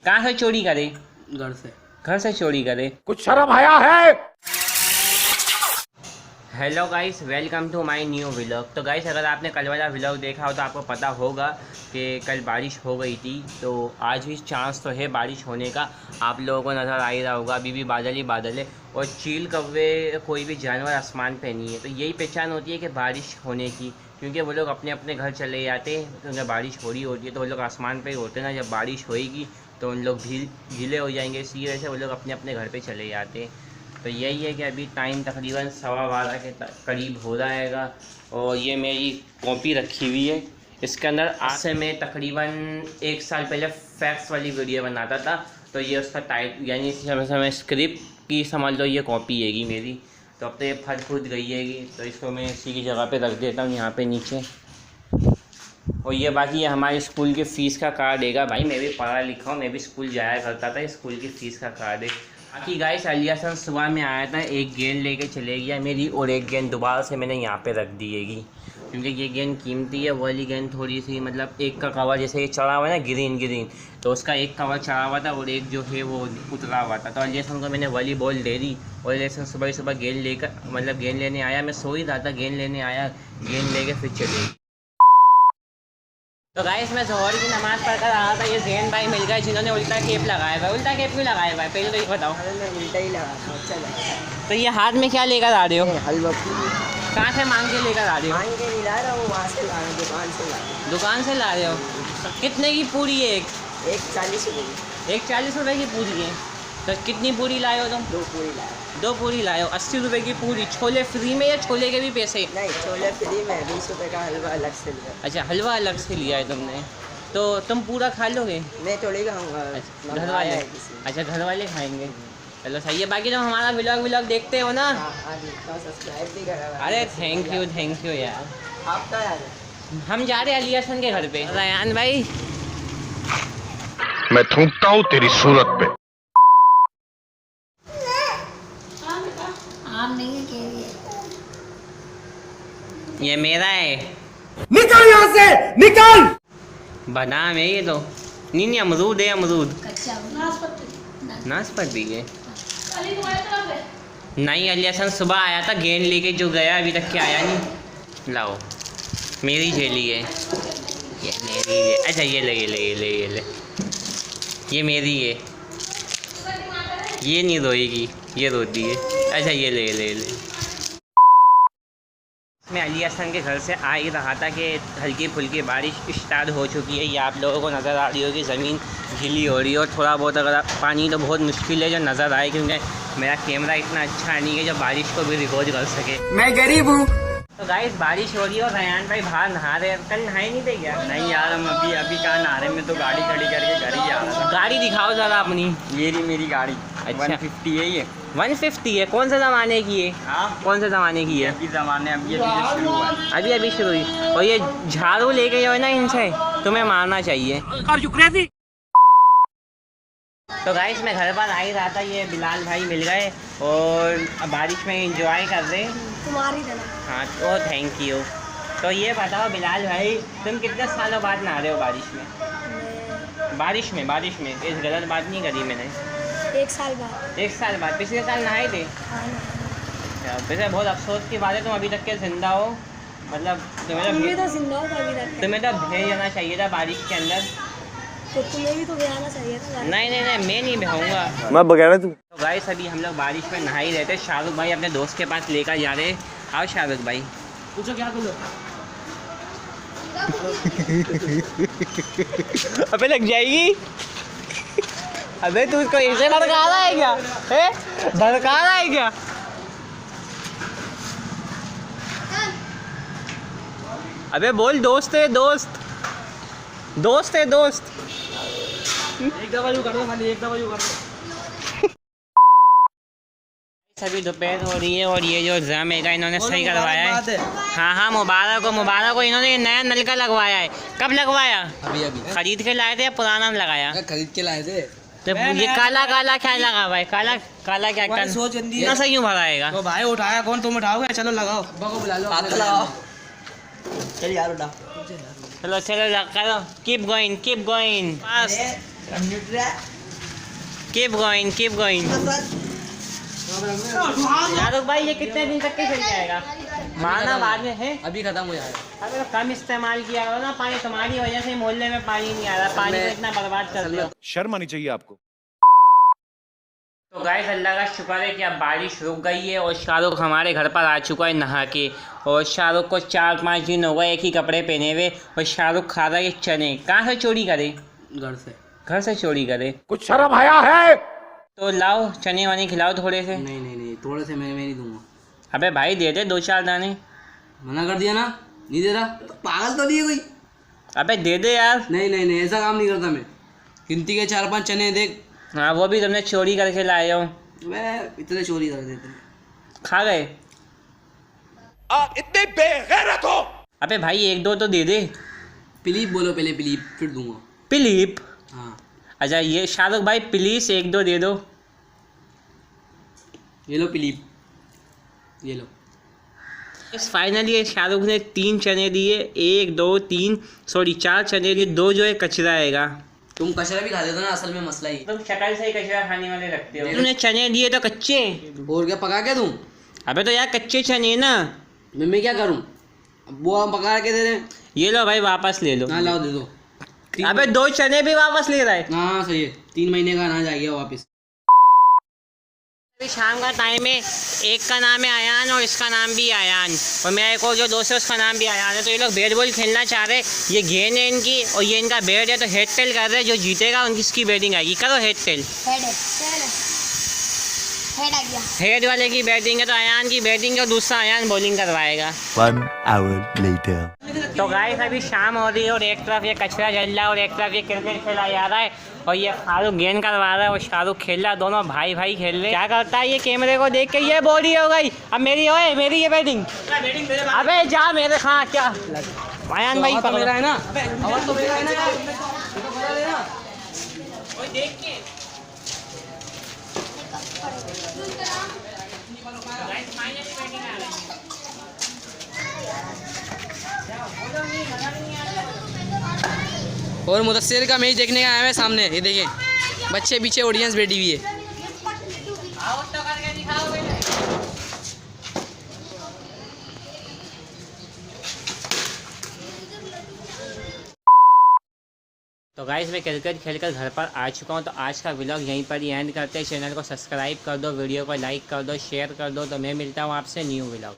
कहाँ से चोरी करे? घर से चोरी करे। कुछ शर्म आया है? Hello guys, welcome to my new vlog. तो गाइस, अगर आपने कल वाला व्लॉग देखा हो तो आपको पता होगा कि कल बारिश हो गई थी। तो आज भी चांस तो है बारिश होने का, आप लोगों को नज़र आ ही रहा होगा। अभी भी बादल ही बादल है और चील कौवे कोई भी जानवर आसमान पे नहीं है। तो यही पहचान होती है कि बारिश होने की, क्योंकि वो लोग अपने अपने घर चले जाते हैं क्योंकि बारिश हो रही होती है। तो वो लोग आसमान पे ही होते हैं ना, जब बारिश होएगी तो उन लोग गीले हो जाएंगे, इसी वजह से वो लोग अपने अपने घर पे चले जाते हैं। तो यही है कि अभी टाइम तकरीबन 12:15 के करीब हो जाएगा और ये मेरी कॉपी रखी हुई है। इसके अंदर आज से मैं तकरीबन 1 साल पहले फैक्ट्स वाली वीडियो बनाता था। तो ये उसका टाइप यानी समय स्क्रिप्ट की समझ लो ये कॉपी हैगी मेरी। तो अब तो ये फट फूट गई हैगी, तो इसको मैं इसी की जगह पे रख देता हूँ यहाँ पे नीचे। और ये बाकी ये हमारे स्कूल के फ़ीस का कार्ड हैगा। भाई मैं भी पढ़ा लिखा हूँ, मैं भी स्कूल जाया करता था, स्कूल की फ़ीस का कार्ड है। बाकी गाइस, अलियासन सुबह में आया था, एक गेंद लेके चले गया मेरी, और एक गेंद दोबारा से मैंने यहाँ पे रख दी हैगी क्योंकि ये गेंद कीमती है। वाली गेंद थोड़ी सी मतलब एक का कवर जैसे ये चढ़ा हुआ है ना, ग्रीन तो उसका एक कवर चढ़ा हुआ था और एक जो है वो उतरा हुआ था। तो अलियासन को मैंने वाली बॉल दे दी और अलियासन सुबह गेंद लेकर मतलब गेंद लेने आया। मैं सो ही रहा था, गेंद लेने आया, गेंद लेके फिर चले गई। तो गाइस, मैं ज़ोहर की नमाज़ पढ़कर आ रहा था, ये जैन भाई मिल गए जिन्होंने उल्टा केप लगाया हुआ। उल्टा केप क्यों लगाया हुआ है पहले तो ये बताओ। उल्टा ही लगा। तो ये हाथ में क्या लेकर आ रहे हो? हलवा कहाँ से मांग के लेकर आ रहे हो? मांग के नहीं ला रहा हूँ, वहाँ से ला रहा हूँ, दुकान से ला रहा हूँ। दुकान से ला रहे हो? कितने की पूरी है? एक 40 रुपये। एक 40 रुपये की पूरी है। तो कितनी पूरी लाए हो तुम? 2 पूरी लाया। 2 पूरी लाए हो। 80 रुपये की पूरी। छोले फ्री में या छोले के भी पैसे? नहीं, छोले फ्री में, 20 रुपये का हलवा अलग से लिया। अच्छा, हलवा अलग से लिया है तुमने, तो तुम पूरा खा लोगे? मैं थोड़ी खाऊंगा, घर वाले? अच्छा, घर वाले खाएंगे। चलो सही है। बाकी तुम हमारा व्लॉग देखते हो ना? सब्सक्राइब भी करा। अरे थैंक यू यार। आप कहाँ यार? हम जा रहे हैं अलियासन के घर पे। रयान भाई, मैं थूकता हूँ तेरी सूरत पे। आम नहीं है, केवी है। ये मेरा है। निकल यहाँ से, निकल! बादाम है ये तो। नहीं, अमरूद है, अमरूद। कच्चा नाशपाती। नाशपाती है। नहीं, अलियासन सुबह आया था, गेंद लेके जो गया, अभी तक के आया नहीं। लाओ, मेरी झेली है ये, मेरी है। अच्छा ये ले ये मेरी है, ये नहीं रोएगी, ये रोती है। अच्छा ये ले मैं अलियासन के घर से आ ही रहा था कि हल्की फुल्की बारिश स्टार्ट हो चुकी है। ये आप लोगों को नज़र आ रही होगी, ज़मीन गीली हो रही है और थोड़ा बहुत अगर पानी तो बहुत मुश्किल है जो नज़र आए, क्योंकि मेरा कैमरा इतना अच्छा नहीं है जो बारिश को भी रिकॉर्ड कर सके। मैं गरीब हूँ। तो गाइस, बारिश हो रही है और रयान भाई बाहर नहा रहे। कल नहाए नहीं थे क्या? नहीं यार, हम अभी कहाँ नहा रहे, मैं तो गाड़ी खड़ी करके घर ही आ रहा था। गाड़ी दिखाओ ज़रा अपनी। ये रही मेरी गाड़ी। अच्छा। 150 है ये। 150 है? कौन से ज़माने की है? हाँ, कौन से ज़माने की है? अभी ज़माने अभी शुरू हुआ है। अभी शुरू हुई। और ये झाड़ू लेके जो है ना, इनसे तुम्हें मारना चाहिए। तो गाइस, मैं घर पर आ ही रहा था, ये बिलाल भाई मिल गए और बारिश में एंजॉय कर रहे। तुम्हारी तरह। हाँ, तो थैंक यू। तो ये बताओ बिलाल भाई, तुम कितने सालों बाद नहा रहे हो बारिश में? बारिश में इस गलत बात नहीं करी मैंने। 1 साल बाद। 1 साल बाद? पिछले साल नहाए थे? हाँ ना। वैसे बहुत अफसोस की बात है, तुम अभी तक के जिंदा हो। मतलब तुम्हें तो जिंदा हो अभी तक। तुम्हें तो भेज जाना चाहिए था बारिश के अंदर। तो तुम्हें भी तो बयाना चाहिए था। नहीं, मैं नहीं बहाऊंगा। मैं बगैर तू। तो गाइस, अभी हम लोग बारिश में नहा ही रहे थे। शाहरुख भाई अपने दोस्त के पास लेकर जा रहे। आओ शाहरुख भाई, पूछो क्या बोलो। अबे लग जाएगी। अबे तू इसको ऐसे भड़का रहा है क्या? भड़का रहा है क्या? अबे बोल, दोस्त है दोस्त। एक दफा यूँ कर दो, खाली एक दफा यूँ कर दो। अभी दोपहर हो रही है और ये जो ड्रम है इन्होंने सही करवाया है। हाँ, मुबारक हो। इन्होंने नया नलका लगवाया है। कब लगवाया? अभी खरीद के लाए थे या पुराना लगाया? खरीद के लाए थे। तो ये काला क्या लगा हुआ है? काला क्या सोच गंदी है। ना सही भराएगा? तो भाई उठाया कौन? तुम उठाओगे? चलो लगाओ। बुला लो, हाथ लगाओ। चल यार उठा। चलो करो, कीप गोइंग बस। Keep going. शाहरुख भाई ये कितने दिन तक के चल जाएगा? माना बाद में है। अभी खत्म हो जाएगा। अगर तो कम इस्तेमाल किया हो ना पानी, तुम्हारी वजह से मोहल्ले में पानी नहीं आ रहा, पानी को इतना बर्बाद कर दिया। शर्म आनी चाहिए आपको। तो गाइस अल्लाह का शुक्र है कि अब बारिश रुक गई है और शाहरुख हमारे घर पर आ चुका है नहा के। और शाहरुख को 4-5 दिन हो गए एक ही कपड़े पहने हुए और शाहरुख खा रहा है चने। कहाँ से चोरी करे? घर से चोरी करे। कुछ शर्म आया है? तो लाओ चने वाने खिलाओ थोड़े से। नहीं थोड़े से मैं नहीं दूंगा। अबे भाई दे दे 2-4 दाने। मना कर दिया ना, नहीं दे रहा तो पागल तो नहीं है कोई। अबे दे दे यार। नहीं ऐसा काम नहीं करता मैं। गिनती के 4-5 चने देख। हाँ वो भी तुमने चोरी करके लाए हो। मैं इतने चोरी कर देते। खा गए? आप इतने बेगैरत हो। अबे भाई 1-2 तो दे दे। पिलीप बोलो पहले, पिलीप फिर दूंगा। पिलीप? हाँ अच्छा ये शाहरुख भाई प्लीज 1-2 दे दो। ये लो पिलीप, ये लो। फाइनली शाहरुख ने 3 चने दिए, 4 चने दिए। 2 जो है कचरा आएगा। तुम कचरा भी खा देते हो ना, असल में मसला ही। तुम शक्ल से ही कचरा खाने वाले लगते हो। तुमने चने दिए तो कच्चे। और क्या पका के दूं? अबे तो यार कच्चे चने ना। मैं क्या करूं? अब वो हम पका के दे दें। ये लो भाई वापस ले लो। हाँ लाओ दे दो। अबे 2 चने भी वापस ले रहा है। हाँ सही है, 3 महीने का अनाज आ गया वापस। अभी शाम का टाइम है। एक का नाम है आयान और इसका नाम भी आयान, और मेरा एक और जो दोस्त है उसका नाम भी आयान है। तो ये लोग बैट बॉल खेलना चाह रहे हैं। ये गेंद है इनकी और ये इनका बैट है। तो हेड टेल कर रहे हैं, जो जीतेगा उनकी बैटिंग आएगी। करो हेड टेल। हेड आ गया। हेड वाले की बैटिंग है तो आयान की बैटिंग है और दूसरा आयान बॉलिंग करवाएगा। 1 hour later. तो गाइस अभी शाम हो रही है और एक तरफ ये कचरा जल रहा है और एक तरफ ये क्रिकेट खेला जा रहा है। और ये शाहरुख गेंद करवा रहा है और शाहरुख खेल रहा है। दोनों भाई खेल रहे हैं। क्या करता है ये कैमरे को देख के, ये बॉडी हो गई। अब मेरी होए, मेरी ये बैटिंग। अबे जा मेरे। हाँ क्या आयान भाई तो मेरा है ना, आवाज तो मेरा है ना। देख के और मुदस्सिर का मैच देखने का आया है सामने। ये देखिए बच्चे पीछे ऑडियंस बैठी हुई है। तो गाइस मैं क्रिकेट खेलकर घर पर आ चुका हूँ। तो आज का व्लॉग यहीं पर ही एंड करते हैं। चैनल को सब्सक्राइब कर दो, वीडियो को लाइक कर दो, शेयर कर दो। तो मैं मिलता हूँ आपसे न्यू व्लॉग।